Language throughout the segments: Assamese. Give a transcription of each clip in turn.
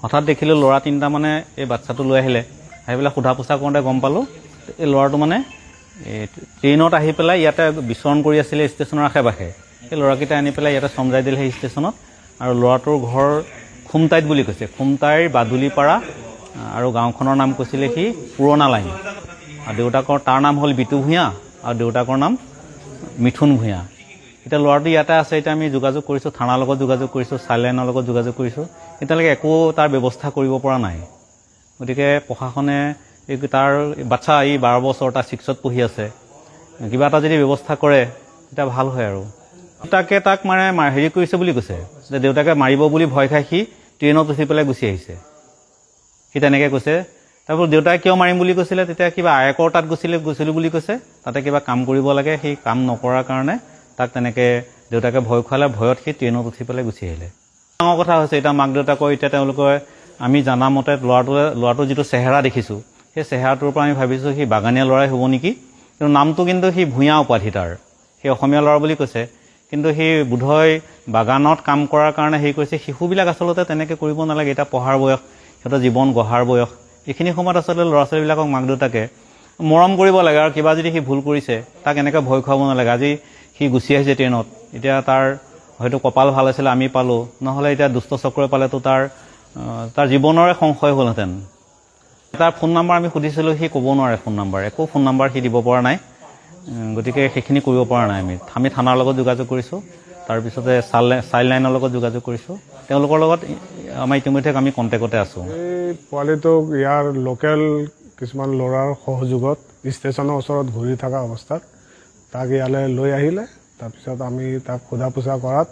হঠাৎ দেখিলোঁ ল'ৰা তিনিটা মানে এই বাচ্চাটো লৈ আহিলে আহি পেলাই সোধা পোছা কৰোঁতে গম পালোঁ এই ল'ৰাটো মানে ট্ৰেইনত আহি পেলাই ইয়াতে বিচৰণ কৰি আছিলে ষ্টেচনৰ আশে পাশে সেই ল'ৰাকেইটা আনি পেলাই ইয়াতে চমজাই দিলে সেই ষ্টেচনত আৰু ল'ৰাটোৰ ঘৰ খুমটাইত বুলি কৈছে খুমটাইৰ বাদুলিপাৰা আৰু গাঁওখনৰ নাম কৈছিলে সি পুৰণা লাইন আৰু দেউতাকৰ তাৰ নাম হ'ল বিতু ভূঞা আৰু দেউতাকৰ নাম মিথুন ভূঞা এতিয়া ল'ৰাটো ইয়াতে আছে এতিয়া আমি যোগাযোগ কৰিছোঁ থানাৰ লগত যোগাযোগ কৰিছোঁ চাইল্ড লাইনৰ লগত যোগাযোগ কৰিছোঁ এতিয়ালৈকে একো তাৰ ব্যৱস্থা কৰিব পৰা নাই গতিকে প্ৰশাসনে তাৰ বাচ্চা এই 12 বছৰ তাৰ 6ত পঢ়ি আছে কিবা এটা যদি ব্যৱস্থা কৰে তেতিয়া ভাল হয় আৰু তাক মানে হেৰি কৰিছে বুলি কৈছে যে দেউতাকে মাৰিব বুলি ভয় খাই সি ট্ৰেইনত উঠি পেলাই গুচি আহিছে সি তেনেকৈ কৈছে তাৰপৰা দেউতাই কিয় মাৰিম বুলি কৈছিলে তেতিয়া কিবা আয়েকৰ তাত গৈছিলোঁ বুলি কৈছে তাতে কিবা কাম কৰিব লাগে সেই কাম নকৰাৰ কাৰণে তাক তেনেকৈ দেউতাকে ভয় খুৱালে ভয়ত সি ট্ৰেইনত উঠি পেলাই গুচি আহিলে ডাঙৰ কথা হৈছে এতিয়া মাক দেউতাকৰ এতিয়া তেওঁলোকে আমি জানামতে ল'ৰাটোৰ যিটো চেহেৰা দেখিছোঁ সেই চেহেৰাটোৰ পৰা আমি ভাবিছোঁ সি বাগানীয়া ল'ৰাই হ'ব নেকি কিন্তু নামটো কিন্তু সি ভূঞা উপাধি তাৰ সেই অসমীয়া ল'ৰা বুলি কৈছে কিন্তু সি বোধহয় বাগানত কাম কৰাৰ কাৰণে হেৰি কৰিছে শিশুবিলাক আচলতে তেনেকৈ কৰিব নালাগে এতিয়া পঢ়াৰ বয়স সিহঁতৰ জীৱন গঢ়াৰ বয়স এইখিনি সময়ত আচলতে ল'ৰা ছোৱালীবিলাকক মাক দেউতাকে মৰম কৰিব লাগে আৰু কিবা যদি সি ভুল কৰিছে তাক এনেকৈ ভয় খুৱাব নালাগে আজি সি গুচি আহিছে ট্ৰেইনত এতিয়া তাৰ হয়তো কপাল ভাল আছিলে আমি পালোঁ নহ'লে এতিয়া দুষ্ট চক্ৰই পালেতো তাৰ জীৱনৰে সংশয় হ'লহেঁতেন তাৰ ফোন নম্বৰ আমি সুধিছিলোঁ সি ক'ব নোৱাৰে ফোন নম্বৰ একো ফোন নম্বৰ সি দিব পৰা নাই গতিকে সেইখিনি কৰিব পৰা নাই আমি থানাৰ লগত যোগাযোগ কৰিছোঁ তাৰপিছতে চাইল্ড লাইনৰ লগত যোগাযোগ কৰিছোঁ তেওঁলোকৰ লগত আমাৰ ইতিমধ্যে আমি কণ্টেক্টতে আছোঁ এই পোৱালিটোক ইয়াৰ লোকেল কিছুমান ল'ৰাৰ সহযোগত ষ্টেচনৰ ওচৰত ঘূৰি থকা অৱস্থাত তাক ইয়ালৈ লৈ আহিলে তাৰপিছত আমি তাক সোধা পোছা কৰাত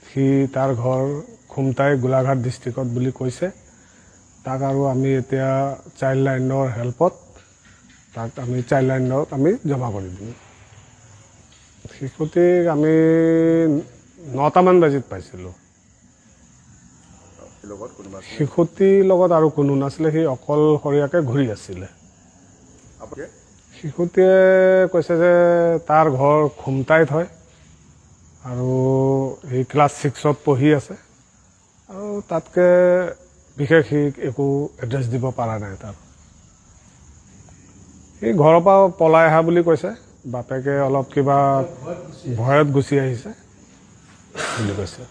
সি তাৰ ঘৰ খুমটাই গোলাঘাট ডিষ্ট্ৰিক্টত বুলি কৈছে তাক আৰু আমি এতিয়া চাইল্ড লাইনৰ হেল্পত তাক আমি চাইল্ড লাইনত আমি জমা কৰি দিম শিশুটিক আমি 9টামান বাজিত পাইছিলোঁ শিশুটিৰ লগত আৰু কোনো নাছিলে সি অকলশৰীয়াকৈ ঘূৰি আছিলে শিশুটিয়ে কৈছে যে তাৰ ঘৰ খুমটাইত হয় আৰু সি ক্লাছ 6ত পঢ়ি আছে আৰু তাতকৈ বিশেষ সি একো এড্ৰেছ দিব পৰা নাই তাৰ সি ঘৰৰ পৰা পলাই অহা বুলি কৈছে বাপেকে অলপ কিবা ভয়ত গুচি আহিছে বুলি কৈছে